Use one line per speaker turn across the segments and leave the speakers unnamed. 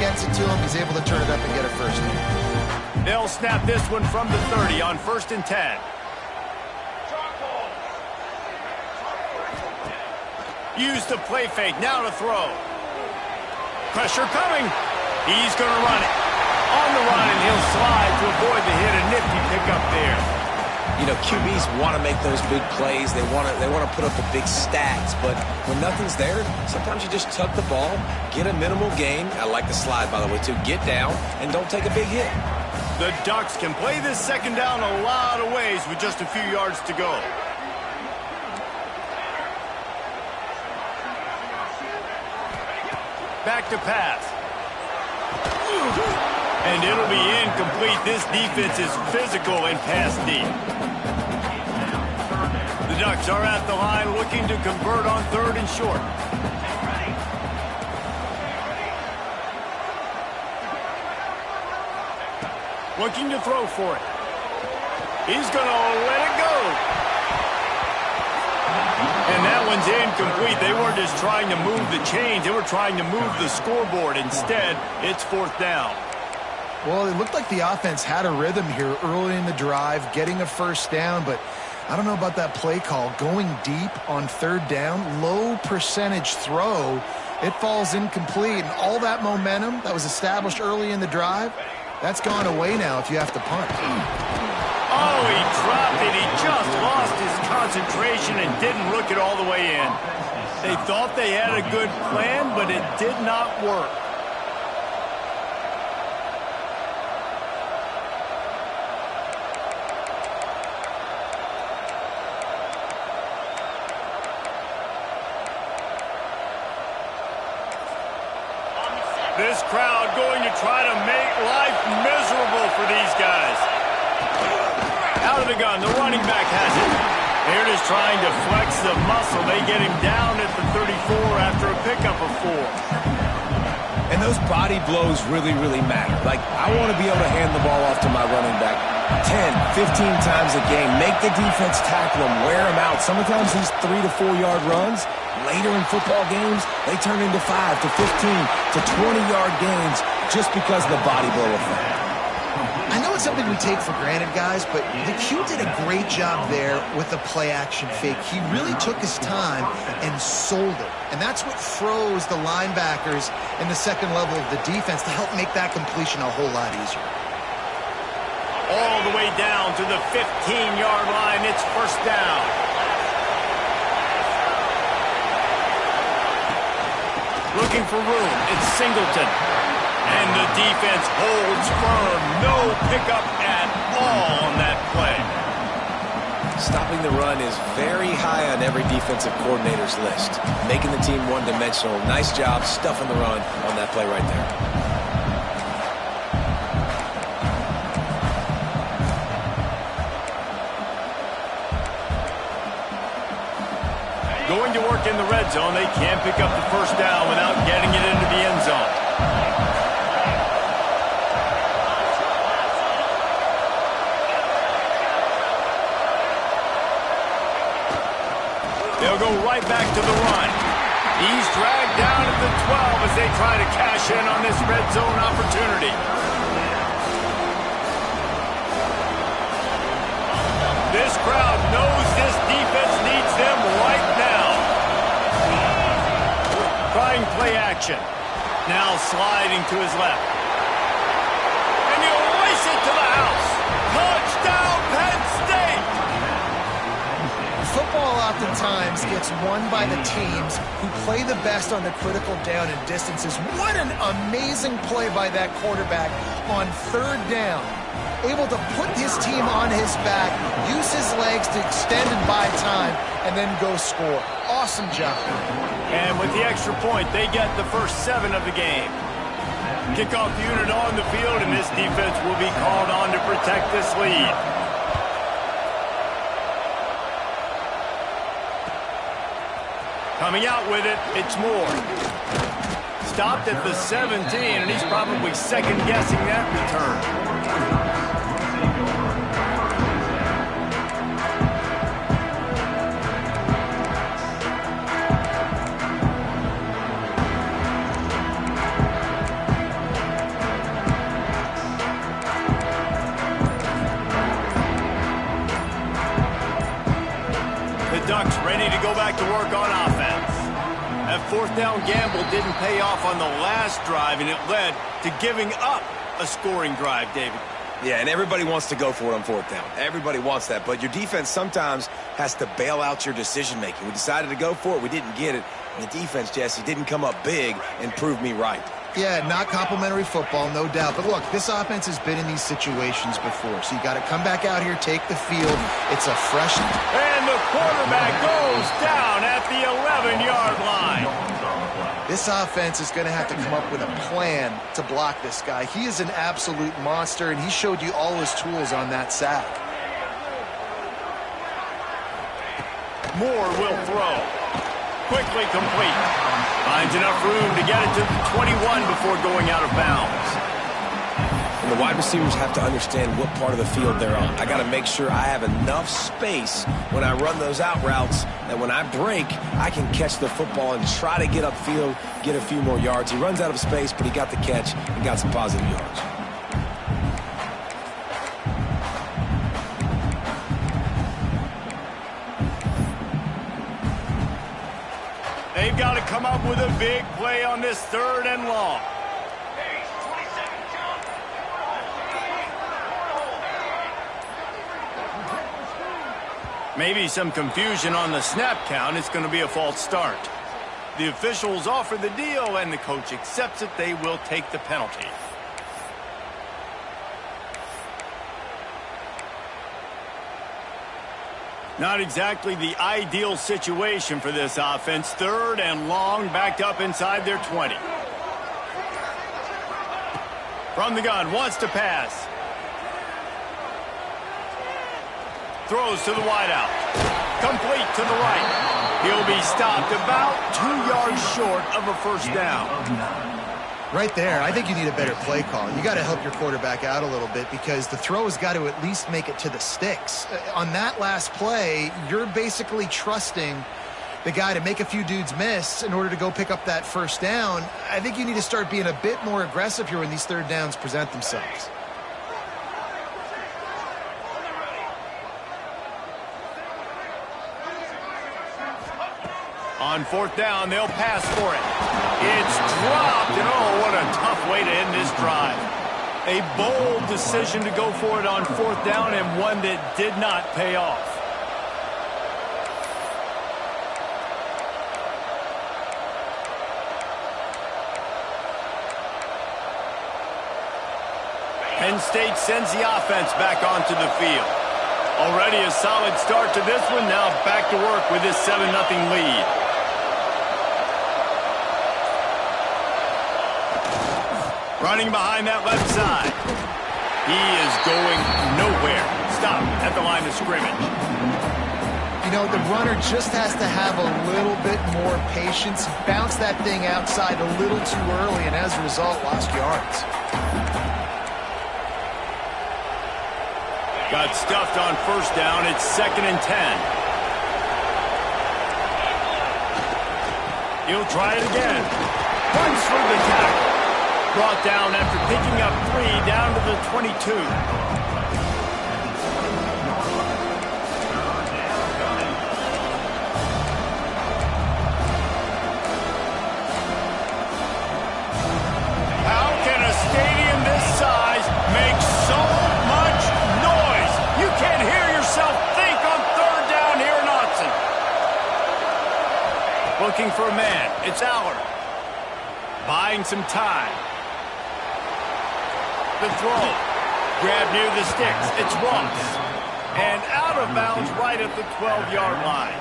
gets it to him, he's able to turn it up and get a first down.
They'll snap this one from the 30 on 1st and 10. Use the play fake, now to throw. Pressure coming. He's going to run it. On the run, and he'll slide to avoid the hit. A nifty pickup there.
You know, QBs want to make those big plays. They want to put up the big stats. But when nothing's there, sometimes you just tuck the ball, get a minimal gain. I like the slide, by the way, too. Get down and don't take a big hit.
The Ducks can play this second down a lot of ways with just a few yards to go. Back to pass. And it'll be incomplete. This defense is physical and pass deep. The Ducks are at the line looking to convert on 3rd and short. Looking to throw for it. He's going to let it go. And that one's incomplete. They weren't just trying to move the chains. They were trying to move the scoreboard. Instead, it's 4th down.
Well, it looked like the offense had a rhythm here early in the drive, getting a first down, but I don't know about that play call. Going deep on 3rd down, low percentage throw, it falls incomplete. And all that momentum that was established early in the drive, that's gone away now if you have to punt.
Oh, he dropped it. He just lost his concentration and didn't look it all the way in. They thought they had a good plan, but it did not work. This crowd going to try to make life miserable for these guys. Out of the gun, the running back has it. They're just trying to flex the muscle. They get him down at the 34 after a pickup of 4.
And those body blows really, really matter. Like, I want to be able to hand the ball off to my running back 10, 15 times a game. Make the defense tackle him, wear him out. Sometimes these 3 to 4 yard runs, later in football games, they turn into 5 to 15 to 20-yard gains just because of the body blow effect.
I know it's something we take for granted, guys, but the Q did a great job there with the play-action fake. He really took his time and sold it. And that's what froze the linebackers in the second level of the defense to help make that completion a whole lot easier.
All the way down to the 15-yard line. It's 1st down. Looking for room. It's Singleton. And the defense holds firm. No pickup at all on that play.
Stopping the run is very high on every defensive coordinator's list. Making the team one-dimensional. Nice job stuffing the run on that play right there.
Going to work in the red zone. They can't pick up the 1st down without getting it into the end zone. They'll go right back to the run. He's dragged down at the 12 as they try to cash in on this red zone opportunity. This crowd knows this defense needs them right now. Trying play action. Now sliding to his left. And he'll race it to the house. Touchdown, Penn State!
Football oftentimes gets won by the teams who play the best on the critical down and distances. What an amazing play by that quarterback on 3rd down. Able to put his team on his back, use his legs to extend and buy time, and then go score. Awesome job.
And with the extra point, they get the first 7 of the game. Kickoff unit on the field, and this defense will be called on to protect this lead. Coming out with it, it's Moore. Stopped at the 17, and he's probably second-guessing that return. go back to work on offense. That fourth down gamble didn't pay off on the last drive, and it led to giving up a scoring drive, David.
Yeah, and everybody wants to go for it on fourth down. Everybody wants that, but your defense sometimes has to bail out your decision-making. We decided to go for it. We didn't get it. And the defense, Jesse, didn't come up big and prove me right.
Yeah, not complimentary football, no doubt. But look, this offense has been in these situations before, so you got to come back out here, take the field. It's a fresh...
And the quarterback goes down at the 11-yard line.
This offense is going to have to come up with a plan to block this guy. He is an absolute monster, and he showed you all his tools on that sack.
Moore will throw. Quickly complete. Finds enough room to get it to the 21 before going out of bounds.
And the wide receivers have to understand what part of the field they're on. I got to make sure I have enough space when I run those out routes that when I break, I can catch the football and try to get upfield, get a few more yards. He runs out of space, but he got the catch and got some positive yards.
They've got to come up with a big play on this 3rd and long. Maybe some confusion on the snap count. It's going to be a false start. The officials offer the deal, and the coach accepts it. They will take the penalty. Not exactly the ideal situation for this offense. 3rd and long, backed up inside their 20. From the gun, wants to pass. Throws to the wideout. Complete to the right. He'll be stopped about 2 yards short of a first down.
Right there, I think you need a better play call. You got to help your quarterback out a little bit because the throw has got to at least make it to the sticks. On that last play, you're basically trusting the guy to make a few dudes miss in order to go pick up that first down. I think you need to start being a bit more aggressive here when these 3rd downs present themselves.
On 4th down, they'll pass for it. It's dropped, and oh, what a tough way to end this drive. A bold decision to go for it on 4th down, and one that did not pay off. Penn State sends the offense back onto the field. Already a solid start to this one. Now back to work with this 7-0 lead. Running behind that left side. He is going nowhere. Stop at the line of scrimmage.
You know, the runner just has to have a little bit more patience. Bounce that thing outside a little too early, and as a result, lost yards.
Got stuffed on 1st down. It's 2nd and 10. He'll try it again. Runs through the tackle. Brought down after picking up 3 down to the 22. How can a stadium this size make so much noise? You can't hear yourself think on 3rd down here in Autzen. Looking for a man. It's Aller. Buying some time. The throw. Grab near the sticks. It's Ross. And out of bounds right at the 12-yard line.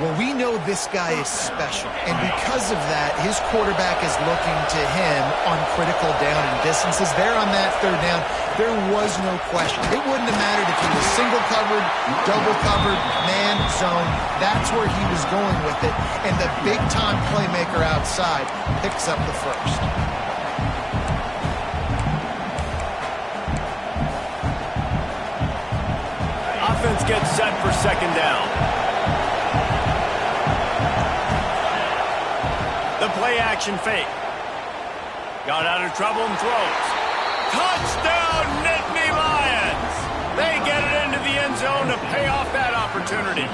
Well, we know this guy is special, and because of that, his quarterback is looking to him on critical down and distances. There on that 3rd down, there was no question. It wouldn't have mattered if he was single covered, double covered, man, zone. That's where he was going with it, and the big-time playmaker outside picks up the first.
Offense gets set for 2nd down. The play-action fake. Got out of trouble and throws. Touchdown, Nittany Lions! They get it into the end zone to pay off that opportunity.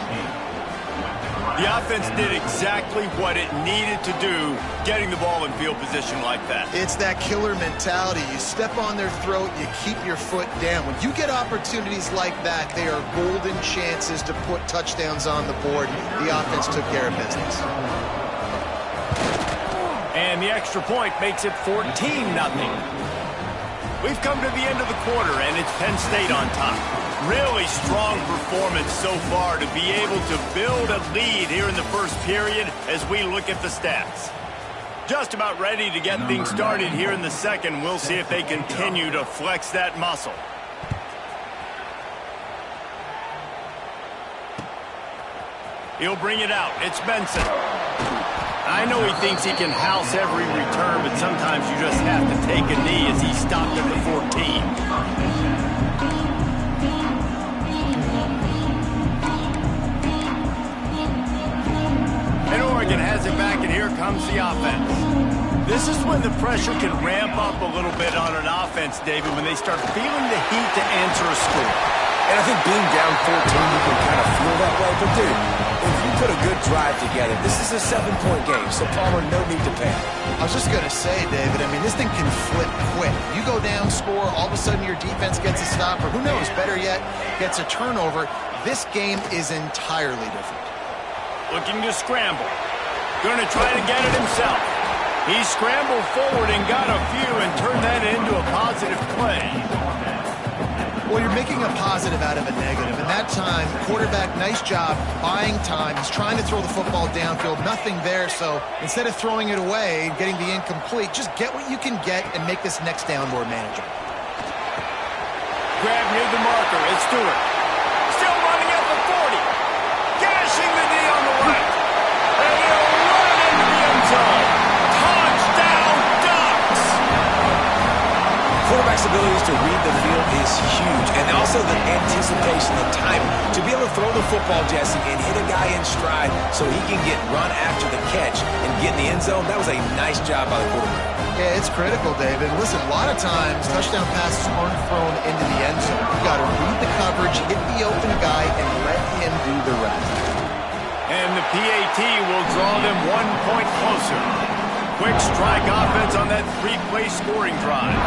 The offense did exactly what it needed to do, getting the ball in field position like that.
It's that killer mentality. You step on their throat, you keep your foot down. When you get opportunities like that, they are golden chances to put touchdowns on the board. The offense took care of business.
And the extra point makes it 14-0. We've come to the end of the quarter, and it's Penn State on top. Really strong performance so far to be able to build a lead here in the first period as we look at the stats. Just about ready to get things started here in the second. We'll see if they continue to flex that muscle. He'll bring it out. It's Benson. I know he thinks he can house every return, but sometimes you just have to take a knee as he stopped at the 14. And Oregon has it back, and here comes the offense. This is when the pressure can ramp up a little bit on an offense, David, when they start feeling the heat to answer a score.
And I think being down 14, you can kind of feel that way. But, dude, if you put a good drive together, this is a 7-point game, so Palmer, no need to panic.
I was just going to say, David, I mean, this thing can flip quick. You go down, score, all of a sudden your defense gets a stop, or who knows, better yet, gets a turnover. This game is entirely different.
Looking to scramble. Going to try to get it himself. He scrambled forward and got a few and turned that into a positive play.
Well, you're making a positive out of a negative. And that time, quarterback, nice job buying time. He's trying to throw the football downfield. Nothing there. So instead of throwing it away and getting the incomplete, just get what you can get and make this next down more manageable.
Grab near the marker. It's Stewart. Still running at the 40. Gashing the knee on the right. And he'll run into the end zone. Touchdown, Ducks!
Quarterback's abilities to read the field is huge, and also the anticipation, the timing. To be able to throw the football, Jesse, and hit a guy in stride so he can get run after the catch and get in the end zone, that was a nice job by the quarterback.
Yeah, it's critical, David. Listen, a lot of times touchdown passes aren't thrown into the end zone. You've got to read the coverage, hit the open guy, and let him do the rest.
And the PAT will draw them 1 point closer. Quick strike offense on that 3-play scoring drive.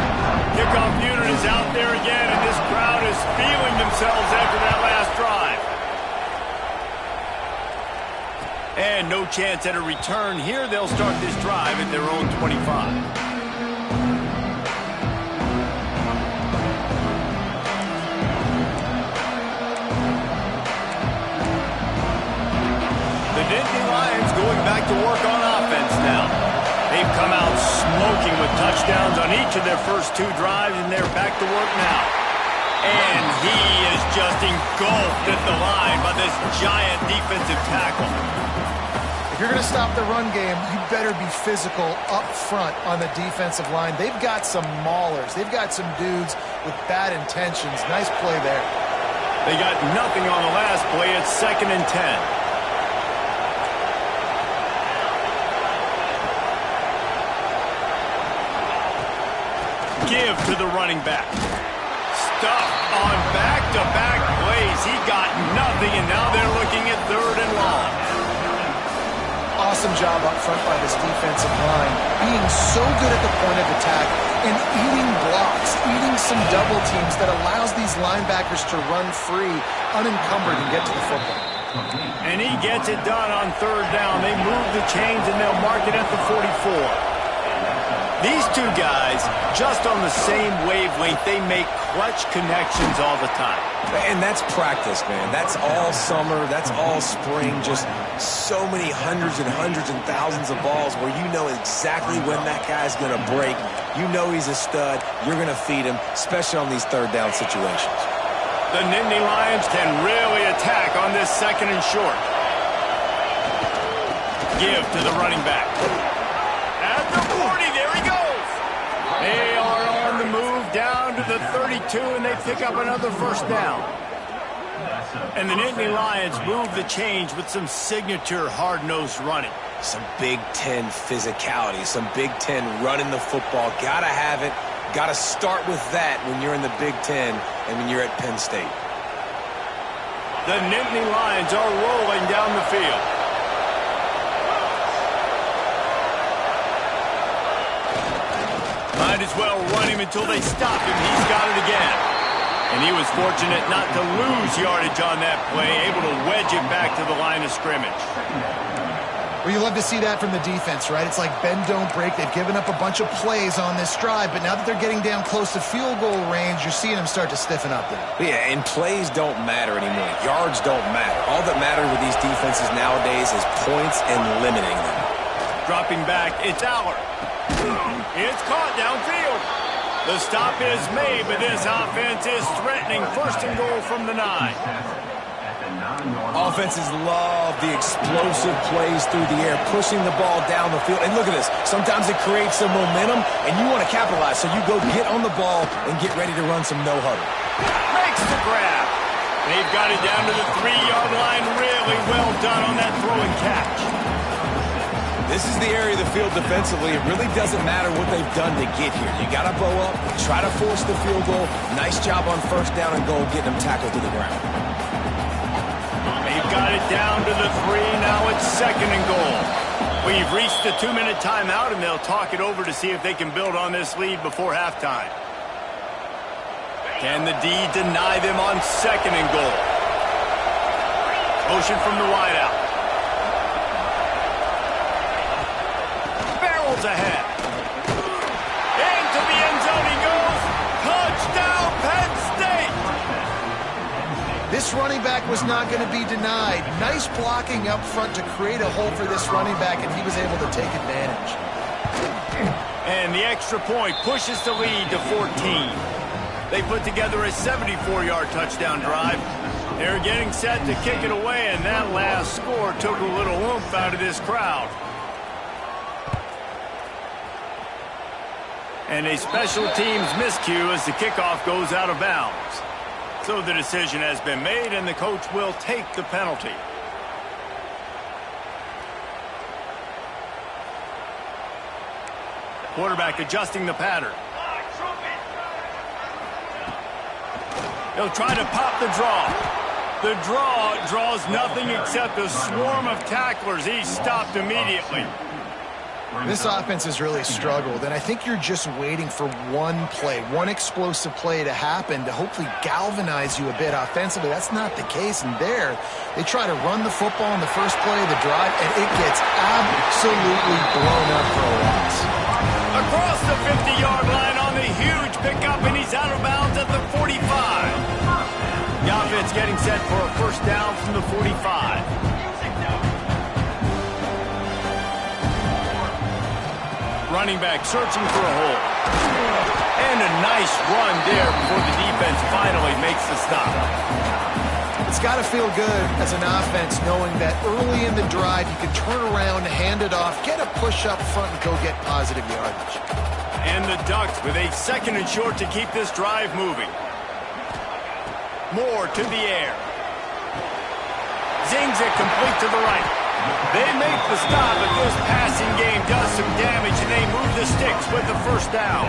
Kickoff unit is out there again, and this crowd is feeling themselves after that last drive. And no chance at a return here. They'll start this drive at their own 25. The Nittany Lions going back to work on offense now. They've come out smoking with touchdowns on each of their first 2 drives, and they're back to work now. And he is just engulfed at the line by this giant defensive tackle.
If you're going to stop the run game, you better be physical up front on the defensive line. They've got some maulers. They've got some dudes with bad intentions. Nice play there.
They got nothing on the last play. It's 2nd and 10. Give to the running back. Stuff on back-to-back plays. He got nothing, and now they're looking at 3rd and long.
Awesome job up front by this defensive line. Being so good at the point of attack and eating blocks, eating some double teams that allows these linebackers to run free, unencumbered, and get to the football.
And he gets it done on 3rd down. They move the chains, and they'll mark it at the 44. These 2 guys, just on the same wavelength, they make clutch connections all the time.
And that's practice, man. That's all summer. That's all spring. Just so many hundreds and thousands of balls where you know exactly when that guy's going to break. You know he's a stud. You're going to feed him, especially on these 3rd down situations.
The Nittany Lions can really attack on this 2nd and short. Give to the running back. At the 40, there he goes. They are on the move down to the 32, and they pick up another 1st down. And the Nittany Lions move the change with some signature hard-nosed running.
Some Big Ten physicality, some Big Ten running the football. Gotta have it. Gotta start with that when you're in the Big Ten and when you're at Penn State.
The Nittany Lions are rolling down the field. Might as well run him until they stop him. He's got it again. And he was fortunate not to lose yardage on that play, able to wedge it back to the line of scrimmage.
Well, you love to see that from the defense, right? It's like bend, don't break. They've given up a bunch of plays on this drive, but now that they're getting down close to field goal range, you're seeing them start to stiffen up there.
Yeah, and plays don't matter anymore. Yards don't matter. All that matters with these defenses nowadays is points and limiting them.
Dropping back, it's Aller. It's caught downfield. The stop is made, but this offense is threatening first and goal from the 9.
Offenses love the explosive plays through the air, pushing the ball down the field. And look at this. Sometimes it creates some momentum, and you want to capitalize. So you go get on the ball and get ready to run some no-huddle.
Makes the grab. They've got it down to the 3-yard line. Really well done on that throw and catch.
This is the area of the field defensively. It really doesn't matter what they've done to get here. You got to bow up, try to force the field goal. Nice job on first down and goal, getting them tackled to the ground.
They've got it down to the 3. Now it's second and goal. We've reached the 2-minute timeout, and they'll talk it over to see if they can build on this lead before halftime. Can the D deny them on second and goal? Motion from the wideout. Barrels ahead. Into the end zone he goes. Touchdown, Penn State!
This running back was not going to be denied. Nice blocking up front to create a hole for this running back, and he was able to take advantage.
And the extra point pushes the lead to 14. They put together a 74-yard touchdown drive. They're getting set to kick it away, and that last score took a little oomph out of this crowd. And a special teams miscue as the kickoff goes out of bounds. So the decision has been made, and the coach will take the penalty. Quarterback adjusting the pattern. He'll try to pop the draw. The draw draws nothing except a swarm of tacklers. He's stopped immediately.
This offense has really struggled, and I think you're just waiting for one play, one explosive play to happen to hopefully galvanize you a bit offensively. That's not the case, and there they try to run the football in the first play of the drive, and it gets absolutely blown up for a loss.
Across the 50-yard line on the huge pickup, and he's out of bounds at the 45. The offense getting set for a first down from the 45. Running back searching for a hole. And a nice run there before the defense finally makes the stop.
It's got to feel good as an offense knowing that early in the drive you can turn around, hand it off, get a push up front, and go get positive yardage.
And the Ducks with a second and short to keep this drive moving. Moore to the air. Zings it complete to the right. They make the stop, but this passing game does some damage, and they move the sticks with the first down.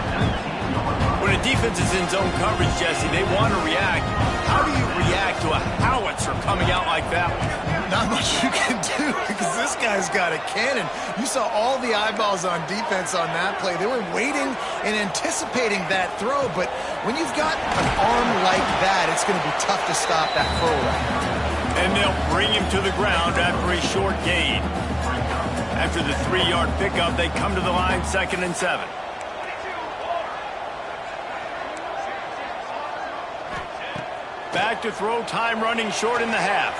When a defense is in zone coverage, Jesse, they want to react. How do you react to a howitzer coming out like that one?
Not much you can do because this guy's got a cannon. You saw all the eyeballs on defense on that play. They were waiting and anticipating that throw, but when you've got an arm like that, it's going to be tough to stop that throw.
And they'll bring him to the ground after a short gain. After the 3-yard pickup, they come to the line, 2nd and 7. Back to throw, time running short in the half.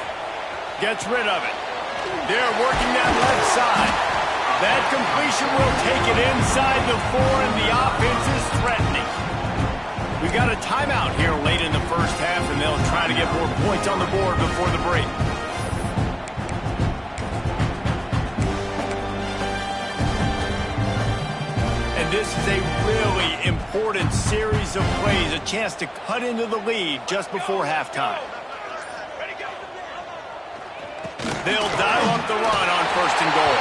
Gets rid of it. They're working that left side. That completion will take it inside the 4, and the offense is threatening. We've got a timeout here late in the first half, and they'll try to get more points on the board before the break. And this is a really important series of plays, a chance to cut into the lead just before halftime. They'll dial up the run on 1st and goal.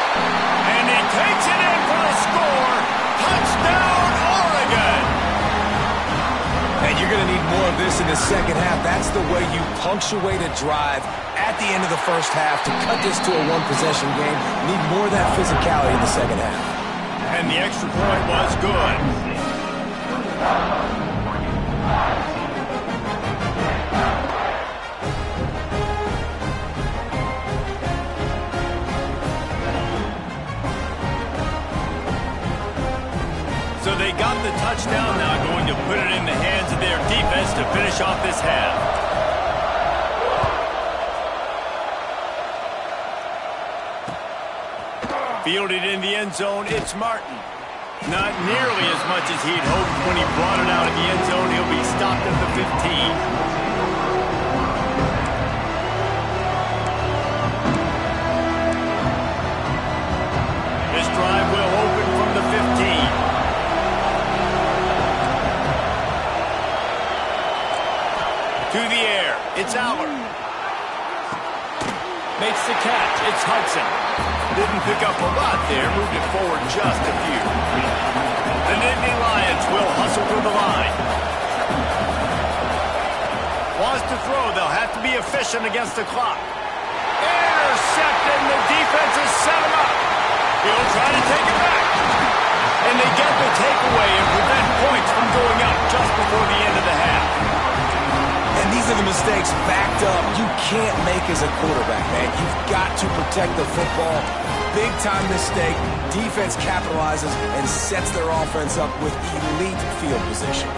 And he takes it in for the score. Touchdown, Oregon!
And you're going to need more of this in the second half. That's the way you punctuate a drive at the end of the first half to cut this to a one-possession game. You need more of that physicality in the second half.
And the extra point was good. with the touchdown, now going to put it in the hands of their defense to finish off this half. Fielded in the end zone, it's Martin. Not nearly as much as he'd hoped when he brought it out of the end zone. He'll be stopped at the 15. This drive will open from the 15. To the air, it's Aller. Makes the catch, it's Hudson. Didn't pick up a lot there, moved it forward just a few. The Nittany Lions will hustle to the line. Wants to throw, they'll have to be efficient against the clock. Intercepted, and the defense has set him up. He'll try to take it back. And they get the takeaway and prevent points from going up just before the end of the half.
And these are the mistakes backed up you can't make as a quarterback, man. You've got to protect the football. Big-time mistake. Defense capitalizes and sets their offense up with elite field position.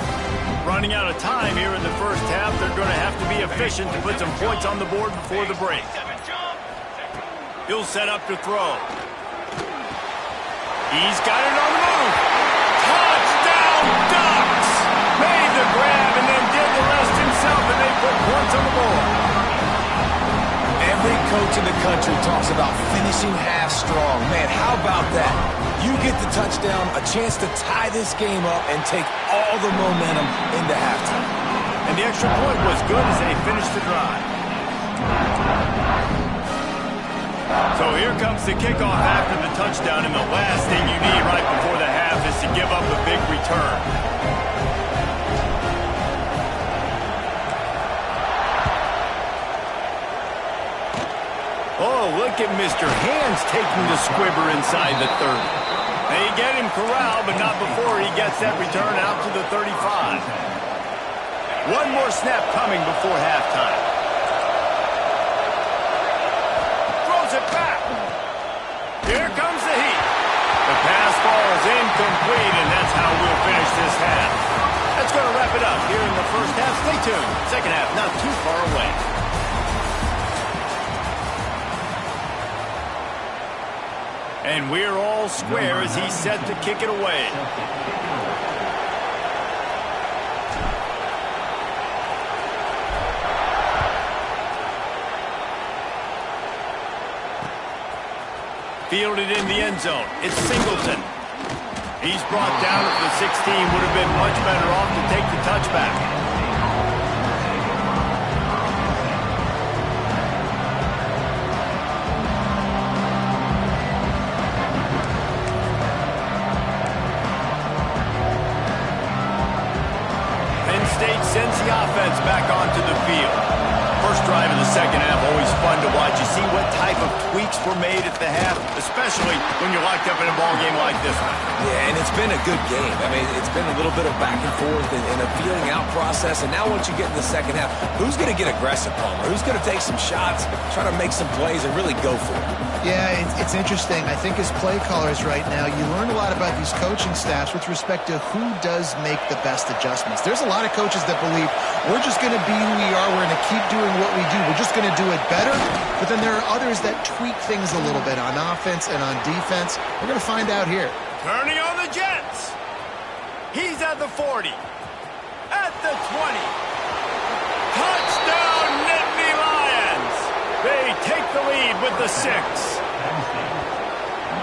Running out of time here in the first half, they're going to have to be efficient to put some points on the board before the break. He'll set up to throw. He's got it on the move. Touchdown, Ducks! Made the grab and then did the rest himself, and they put points on the board.
Every coach in the country talks about finishing half strong. Man, how about that? You get the touchdown, a chance to tie this game up and take all the momentum into halftime.
And the extra point was good as they finished the drive. So here comes the kickoff after the touchdown, and the last thing you need right before the half is to give up a big return. Oh, look at Mr. Hands taking the squibber inside the 30. They get him corralled, but not before he gets that return out to the 35. One more snap coming before halftime. Throws it back. Here comes the heat. The pass falls incomplete, and that's how we'll finish this half. That's going to wrap it up here in the first half. Stay tuned. Second half not too far away. And we're all square as he's set to kick it away. Fielded in the end zone. It's Singleton. He's brought down at the 16. Would have been much better off to take the touchback. Sends the offense back onto the field. First drive of the second half, always fun to watch. You see what type of tweaks were made at the half, especially when you're locked up in a ball game like this one.
Yeah, and it's been a good game. I mean, it's been a little bit of back and forth and a feeling out process. And now once you get in the second half, who's going to get aggressive, Palmer? Who's going to take some shots, try to make some plays, and really go for it?
Yeah, it's interesting. I think as play callers right now, you learn a lot about these coaching staffs with respect to who does make the best adjustments. There's a lot of coaches that believe we're just going to be who we are. We're going to keep doing what we do. We're just going to do it better. But then there are others that tweak things a little bit on offense and on defense. We're going to find out here.
Turning on the Jets. He's at the 40. At the 20. Touchdown, Nittany Lions. They take the lead with the 6.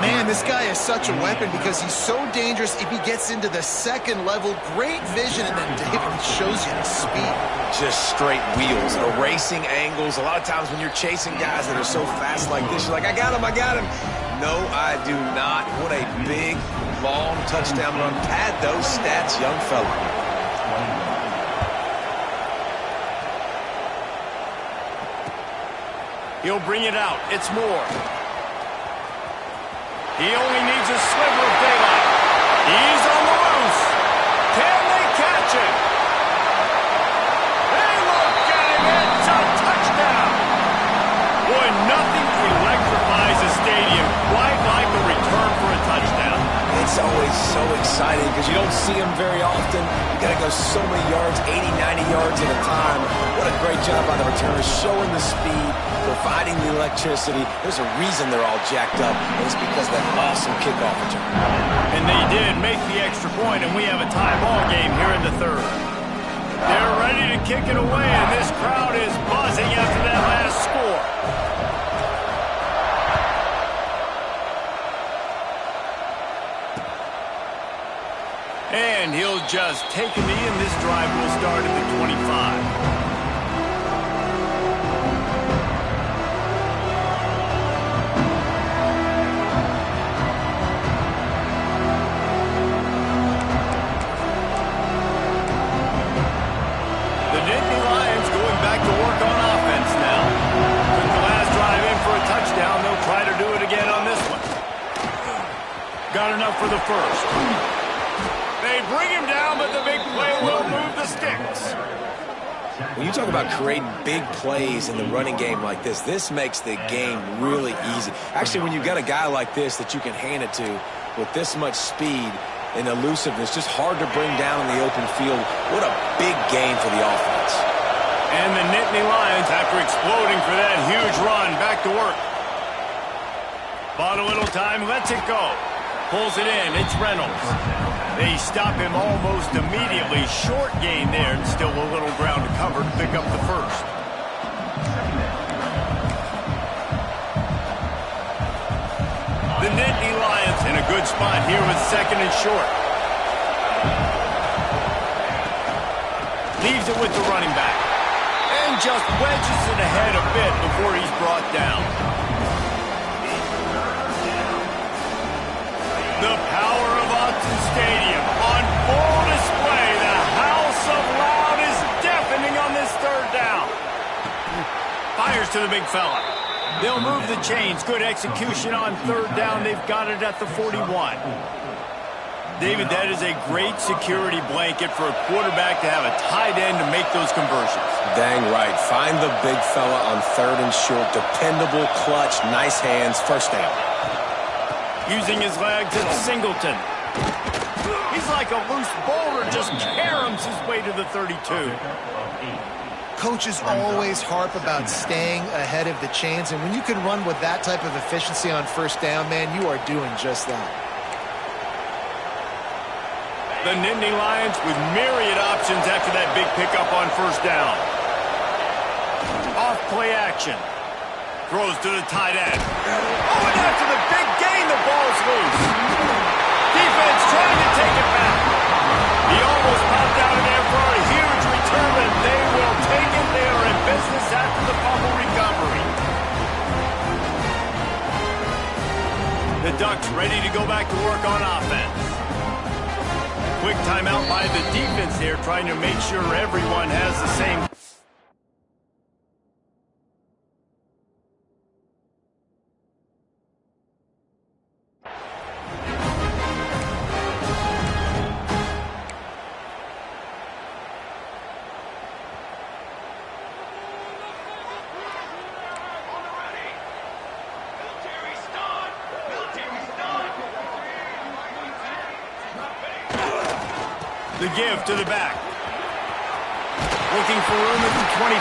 Man, this guy is such a weapon because he's so dangerous if he gets into the second level. Great vision, and then David shows you the speed.
Just straight wheels, erasing angles. A lot of times when you're chasing guys that are so fast like this, you're like, I got him, I got him. No, I do not. What a big, long touchdown run. Pad those stats, young fella.
He'll bring it out. It's Moore. He only needs a sliver of daylight. He's on the loose. Can they catch him? They look at him. It's a touchdown. Boy, nothing electrifies a stadium quite like a return for a touchdown.
It's always so exciting exciting because you don't see them very often. You got to go so many yards, 80, 90 yards at a time. What a great job by the returners, showing the speed, providing the electricity. There's a reason they're all jacked up, and it's because of that awesome kickoff return.
And they did make the extra point, and we have a tie ball game here in the third. They're ready to kick it away, and this crowd is buzzing after that last score. And he'll just take a knee, and this drive will start at the 25. Got enough for the first. They bring him down, but the big play will move the sticks.
When you talk about creating big plays in the running game like this makes the game really easy. Actually, when you've got a guy like this that you can hand it to with this much speed and elusiveness, just hard to bring down in the open field. What a big game for the offense.
And the Nittany Lions, after exploding for that huge run, back to work. Bought a little time, lets it go. Pulls it in, it's Reynolds. They stop him almost immediately. Short gain there, and still a little ground to cover to pick up the first. The Nittany Lions in a good spot here with second and short. Leaves it with the running back. And just wedges it ahead a bit before he's brought down. The power of Autzen Stadium on full display. The house of loud is deafening on this third down. Fires to the big fella. They'll move the chains. Good execution on third down. They've got it at the 41. David, that is a great security blanket for a quarterback to have a tight end to make those conversions.
Dang right. Find the big fella on third and short. Dependable, clutch, nice hands, first down.
Using his legs, it's Singleton. He's like a loose boulder, just caroms his way to the 32.
Coaches always harp about staying ahead of the chains, and when you can run with that type of efficiency on first down, man, you are doing just that.
The Nittany Lions with myriad options after that big pickup on first down. Off play action. Throws to the tight end. Oh, and after the big gain, the ball's loose. Defense trying to take it back. He almost popped out of there for a huge return, and they will take it. They are in business after the fumble recovery. The Ducks ready to go back to work on offense. Quick timeout by the defense there, trying to make sure everyone has the same. The give to the back. Looking for room at the 25.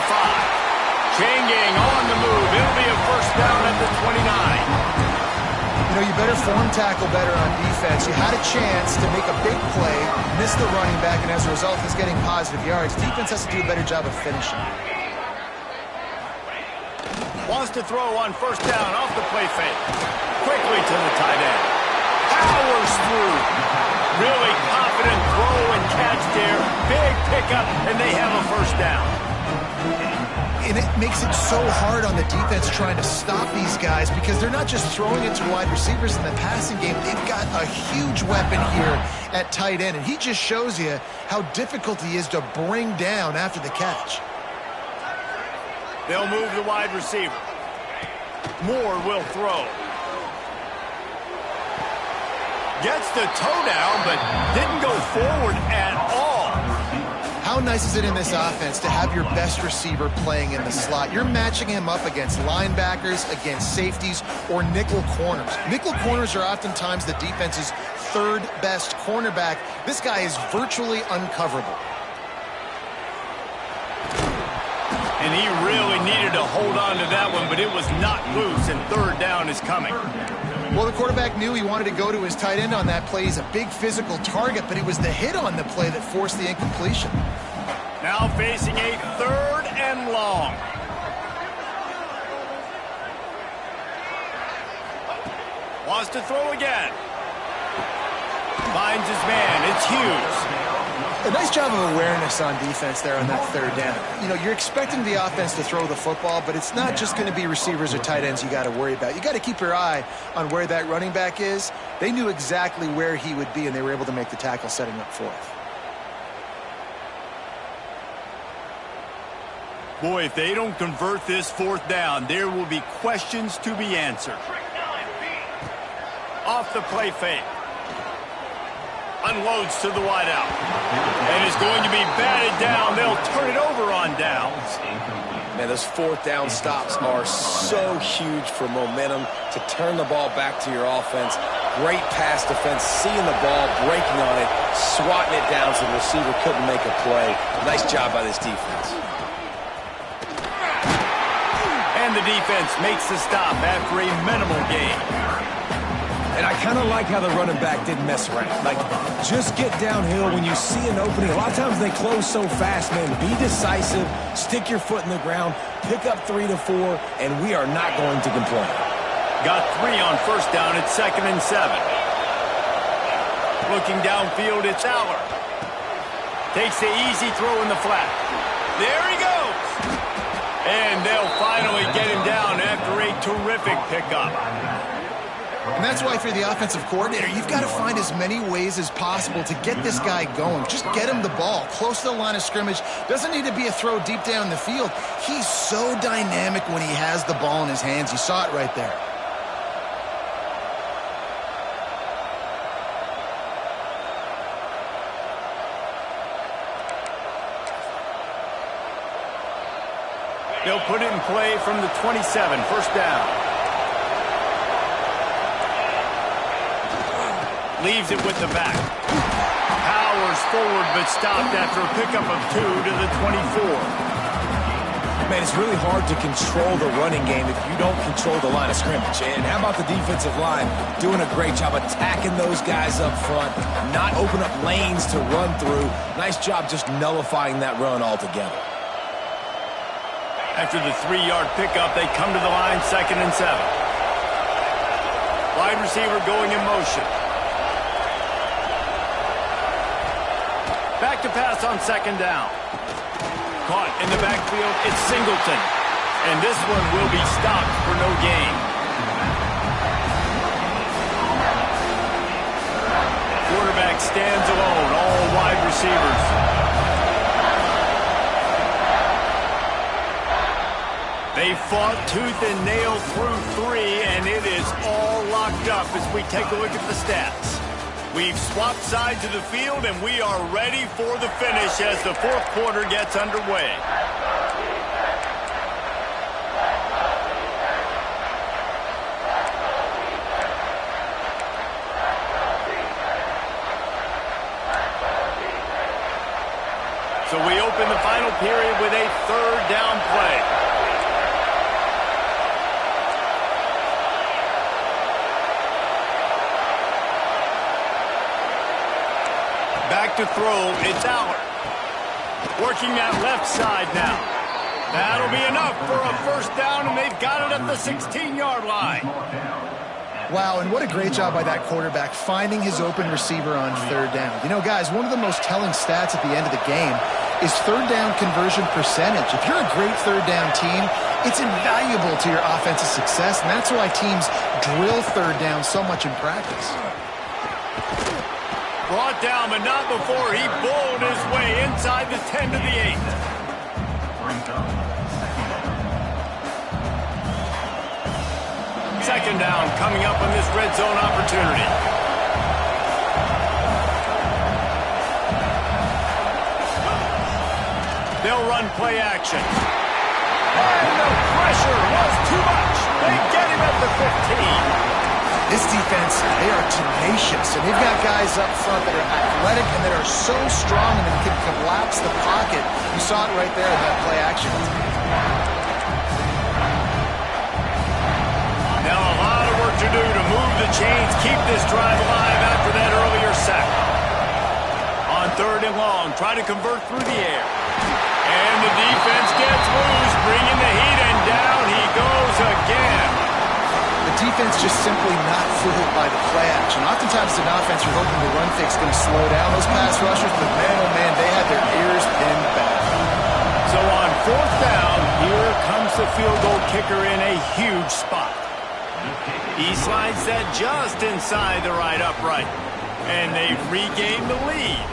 Changing on the move. It'll be a first down at the 29.
You know, you better form tackle better on defense. You had a chance to make a big play, miss the running back, and as a result, he's getting positive yards. Defense has to do a better job of finishing.
Wants to throw on first down off the play fake. Quickly to the tight end. Powers through. Really confident throw and catch there. Big pickup, and they have a first down.
And it makes it so hard on the defense trying to stop these guys because they're not just throwing it to wide receivers in the passing game. They've got a huge weapon here at tight end, and he just shows you how difficult he is to bring down after the catch.
They'll move the wide receiver. Moore will throw. Gets the toe down, but didn't go forward at all.
How nice emphasizes it in this offense to have your best receiver playing in the slot. You're matching him up against linebackers, against safeties, or nickel corners. Nickel corners are oftentimes the defense's third best cornerback. This guy is virtually uncoverable.
And he really needed to hold on to that one, but it was not loose, and third down is coming.
Well, the quarterback knew he wanted to go to his tight end on that play. He's a big physical target, but it was the hit on the play that forced the incompletion.
Now facing a third and long. Wants to throw again. Finds his man. It's Hughes.
A nice job of awareness on defense there on that third down. You know, you're expecting the offense to throw the football, but it's not just going to be receivers or tight ends you got to worry about. You got to keep your eye on where that running back is. They knew exactly where he would be, and they were able to make the tackle setting up fourth.
Boy, if they don't convert this fourth down, there will be questions to be answered. Off the play fake. Unloads to the wideout. And is going to be batted down. They'll turn it over on downs.
Man, those fourth down stops are so huge for momentum to turn the ball back to your offense. Great pass defense, seeing the ball, breaking on it, swatting it down so the receiver couldn't make a play. Nice job by this defense.
And the defense makes the stop after a minimal gain.
And I kind of like how the running back didn't mess around. Like, just get downhill when you see an opening. A lot of times they close so fast, man. Be decisive, stick your foot in the ground, pick up 3 to 4, and we are not going to complain.
Got 3 on first down at 2nd and 7. Looking downfield, it's Aller. Takes the easy throw in the flat. There he goes. And they'll finally get him down after a terrific pickup.
And that's why, if you're the offensive coordinator, you've got to find as many ways as possible to get this guy going. Just get him the ball close to the line of scrimmage. Doesn't need to be a throw deep down the field. He's so dynamic when he has the ball in his hands. You saw it right there.
They'll put it in play from the 27, first down. Leaves it with the back. Powers forward, but stopped after a pickup of 2 to the 24.
Man, it's really hard to control the running game if you don't control the line of scrimmage. And how about the defensive line doing a great job attacking those guys up front, not open up lanes to run through. Nice job just nullifying that run altogether.
After the 3-yard pickup, they come to the line, 2nd and 7. Wide receiver going in motion. Back to pass on 2nd down. Caught in the backfield, it's Singleton. And this one will be stopped for no gain. Quarterback stands alone, all wide receivers. They fought tooth and nail through 3, and it is all locked up as we take a look at the stats. We've swapped sides of the field, and we are ready for the finish as the fourth quarter gets underway. So we open the final period with a third down play. Back to throw, it's Aller. Working that left side now. That'll be enough for a first down, and they've got it at the 16-yard line.
Wow, and what a great job by that quarterback finding his open receiver on third down. You know, guys, one of the most telling stats at the end of the game is third down conversion percentage. If you're a great third down team, it's invaluable to your offensive success, and that's why teams drill third down so much in practice.
Brought down, but not before he bowled his way inside the 10 to the 8. Second down coming up on this red zone opportunity. They'll run play action. And the pressure was too much. They get him at the 15.
This defense, they are tenacious, and they've got guys up front that are athletic and that are so strong and that can collapse the pocket. You saw it right there in that play action.
Now a lot of work to do to move the chains, keep this drive alive after that earlier sack. On 3rd and long, try to convert through the air. And the defense gets loose, bringing the heat, and down he goes again.
The defense just simply not fooled by the play action. Oftentimes, as an offense, you're hoping the run fix is going to slow down those pass rushers, but man, oh man, they had their ears pinned back.
So on 4th down, here comes the field goal kicker in a huge spot. He slides that just inside the right upright, and they've regained the lead.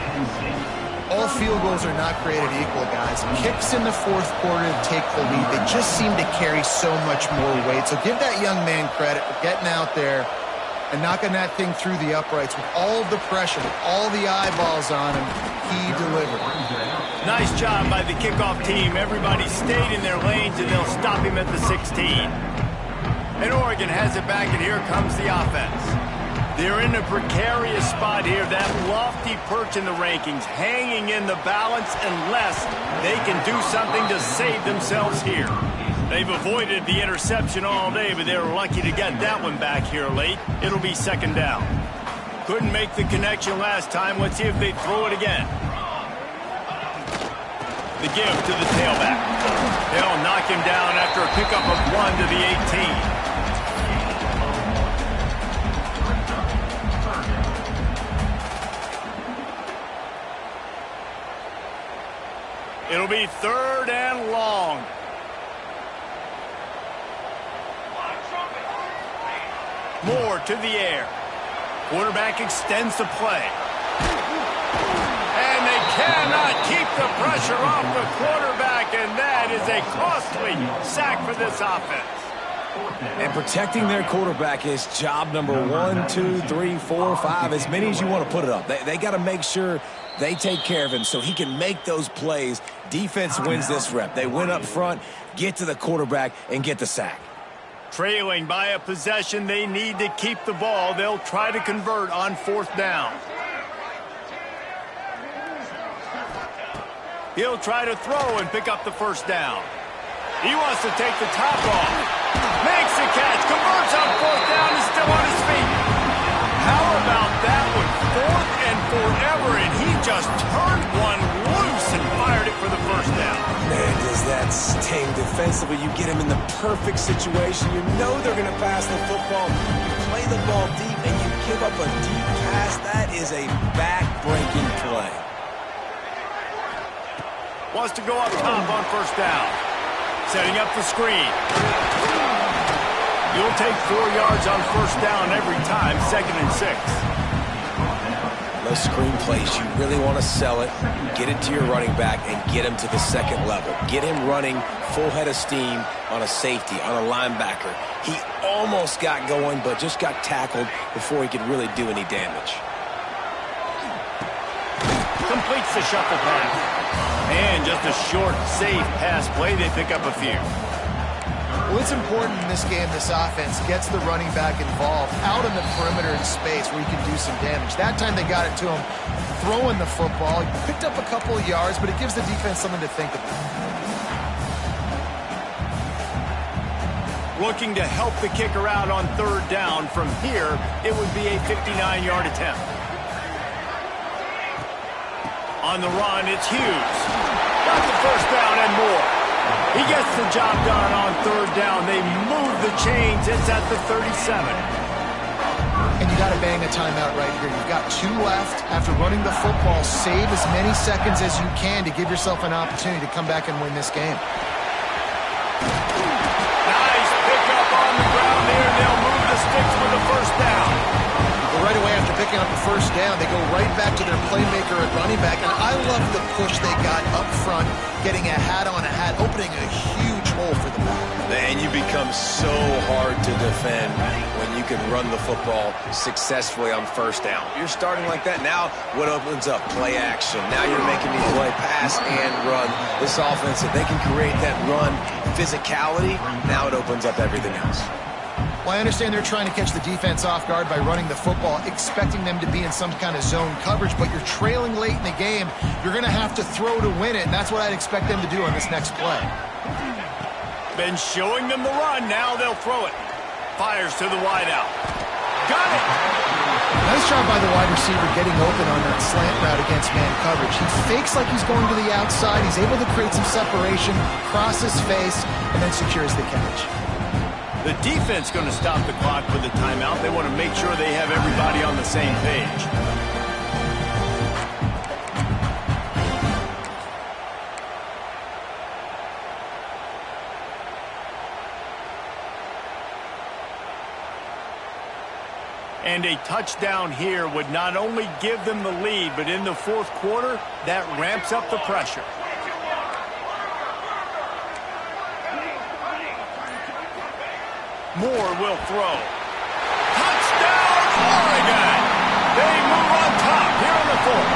All field goals are not created equal, guys. Kicks in the 4th quarter to take the lead. They just seem to carry so much more weight. So give that young man credit for getting out there and knocking that thing through the uprights with all of the pressure, with all the eyeballs on him. He delivered.
Nice job by the kickoff team. Everybody stayed in their lanes, and they'll stop him at the 16. And Oregon has it back, and here comes the offense. They're in a precarious spot here, that lofty perch in the rankings, hanging in the balance unless they can do something to save themselves here. They've avoided the interception all day, but they're lucky to get that one back here late. It'll be 2nd down. Couldn't make the connection last time. Let's see if they throw it again. The give to the tailback. They'll knock him down after a pickup of 1 to the 18. It'll be 3rd and long. Moore to the air. Quarterback extends the play. And they cannot keep the pressure off the quarterback, and that is a costly sack for this offense.
And protecting their quarterback is job number 1, 2, 3, 4, 5, as many as you want to put it up. They got to make sure they take care of him so he can make those plays. Defense wins this rep. They win up front, get to the quarterback, and get the sack.
Trailing by a possession, they need to keep the ball. They'll try to convert on 4th down. He'll try to throw and pick up the 1st down. He wants to take the top off. Makes the catch, converts on 4th down, is still on his feet. How about that one? 4th and forever, and he just turned one loose and fired it for the 1st down.
Man, does that sting defensively. You get him in the perfect situation. You know they're going to pass the football. You play the ball deep, and you give up a deep pass. That is a back-breaking play.
Wants to go up top on 1st down. Setting up the screen. You'll take 4 yards on 1st down every time, 2nd and 6.
Those screen plays, you really want to sell it, get it to your running back, and get him to the 2nd level. Get him running full head of steam on a safety, on a linebacker. He almost got going, but just got tackled before he could really do any damage.
Completes the shuffle pass. And just a short, safe pass play. They pick up a few.
Well, it's important in this game, this offense gets the running back involved out in the perimeter in space where he can do some damage. That time they got it to him throwing the football. He picked up a couple of yards, but it gives the defense something to think about.
Looking to help the kicker out on 3rd down. From here, it would be a 59-yard attempt. On the run, it's Hughes. Got the 1st down and more. He gets the job done on 3rd down. They move the chains. It's at the 37.
And you got to bang a timeout right here. You've got 2 left. After running the football, save as many seconds as you can to give yourself an opportunity to come back and win this game.
Nice pickup on the ground there. They'll move the sticks with the 1st down.
Well, right away after picking up the 1st down, they go right back to their playmaker at running back. And I love the push they got up front, getting a hat on a hat, opening a huge hole. for the back.
And you become so hard to defend when you can run the football successfully on first down. You're starting like that. Now what opens up? Play action. Now you're making me play pass and run. This offense, if they can create that run physicality, now it opens up everything else.
Well, I understand they're trying to catch the defense off guard by running the football, expecting them to be in some kind of zone coverage, but you're trailing late in the game. You're going to have to throw to win it, and that's what I'd expect them to do on this next play.
Been showing them the run. Now they'll throw it. Fires to the wideout. Got it!
Nice job by the wide receiver getting open on that slant route against man coverage. He fakes like he's going to the outside. He's able to create some separation, cross his face, and then secures the catch.
The defense going to stop the clock with a timeout. They want to make sure they have everybody on the same page. And a touchdown here would not only give them the lead, but in the fourth quarter, that ramps up the pressure. Moore will throw. Touchdown, Oregon! They move on top here in the fourth.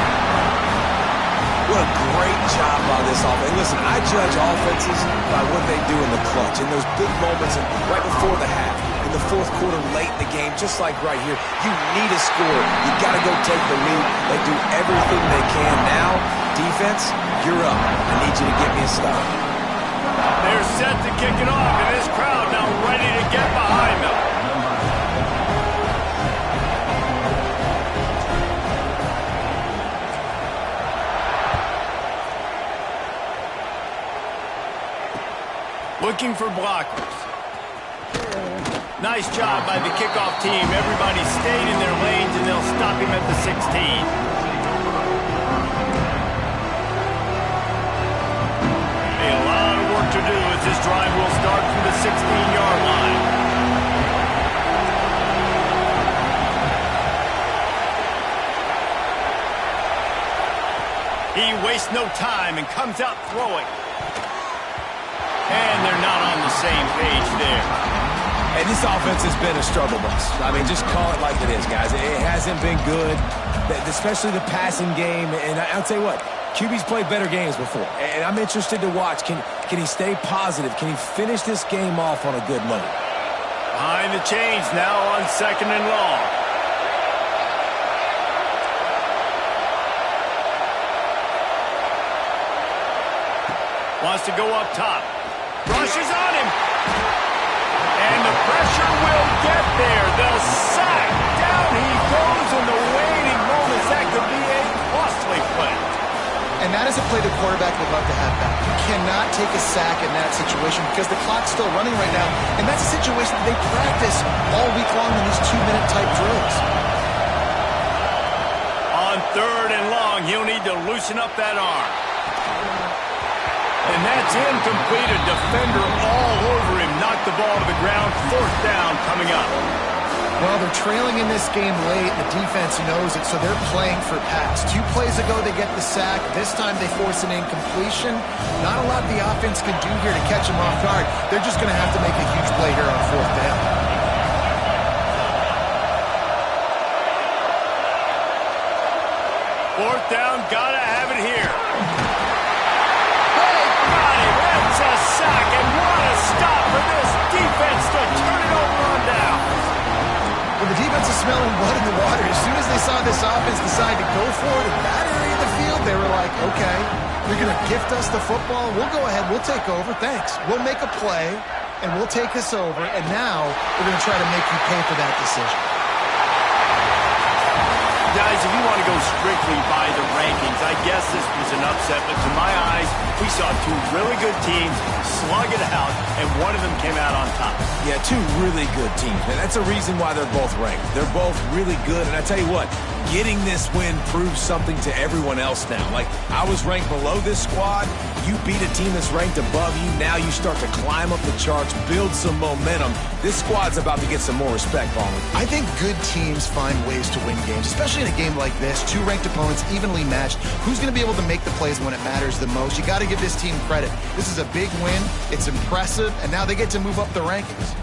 What a great job by this offense. Listen, I judge offenses by what they do in the clutch, in those big moments and right before the half, in the fourth quarter, late in the game, just like right here. You need a score. You got to go take the lead. They do everything they can. Now, defense, you're up. I need you to get me a stop.
They're set to kick it off, and this crowd now ready to get behind them. Looking for blockers. Nice job by the kickoff team. Everybody stayed in their lanes, and they'll stop him at the 16. To do as this drive will start from the 16-yard line. He wastes no time and comes out throwing. And they're not on the same page there.
And this offense has been a struggle bus. I mean, just call it like it is, guys. It hasn't been good, especially the passing game. And I'll tell you what, QB's played better games before, and I'm interested to watch. Can he stay positive? Can he finish this game off on a good note?
Behind the chains now on 2nd and long. Wants to go up top. Rushes on him. And the pressure will get there. They'll sack. Down he goes in the waning moments. That could be a costly play.
And that is a play the quarterback would love to have back. You cannot take a sack in that situation because the clock's still running right now. And that's a situation that they practice all week long in these 2-minute type drills.
On 3rd and long, he'll need to loosen up that arm. And that's incomplete. A defender all over him. Knocked the ball to the ground. 4th down coming up.
Well, they're trailing in this game late. The defense knows it, so they're playing for pass. 2 plays ago, they get the sack. This time, they force an incompletion. Not a lot the offense can do here to catch them off guard. They're just going to have to make a huge play here on 4th down.
Fourth down, gotta have it here. Oh, got it. That's a sack, and what a stop for this defense to turn it over on down.
Well, the defense is smelling blood in the water. As soon as they saw this offense decide to go for it in that area of the field, they were like, okay, you're going to gift us the football. We'll go ahead. We'll take over. Thanks. We'll make a play, and we'll take this over. And now we're going to try to make you pay for that decision.
Guys, if you want to go strictly by the rankings, I guess this was an upset. But to my eyes, we saw 2 really good teams slug it out, and one of them came out on top.
Yeah, 2 really good teams. And that's a reason why they're both ranked. They're both really good. And I tell you what, getting this win proves something to everyone else now. Like, I was ranked below this squad. You beat a team that's ranked above you. Now you start to climb up the charts, build some momentum. This squad's about to get some more respect, Ballman.
I think good teams find ways to win games, especially in in a game like this, two ranked opponents evenly matched, who's going to be able to make the plays when it matters the most? You got to give this team credit. This is a big win. It's impressive, and now they get to move up the rankings.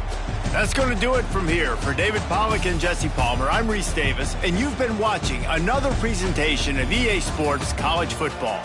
That's going to do it from here. For David Pollack and Jesse Palmer, I'm Reese Davis, and you've been watching another presentation of EA Sports College Football.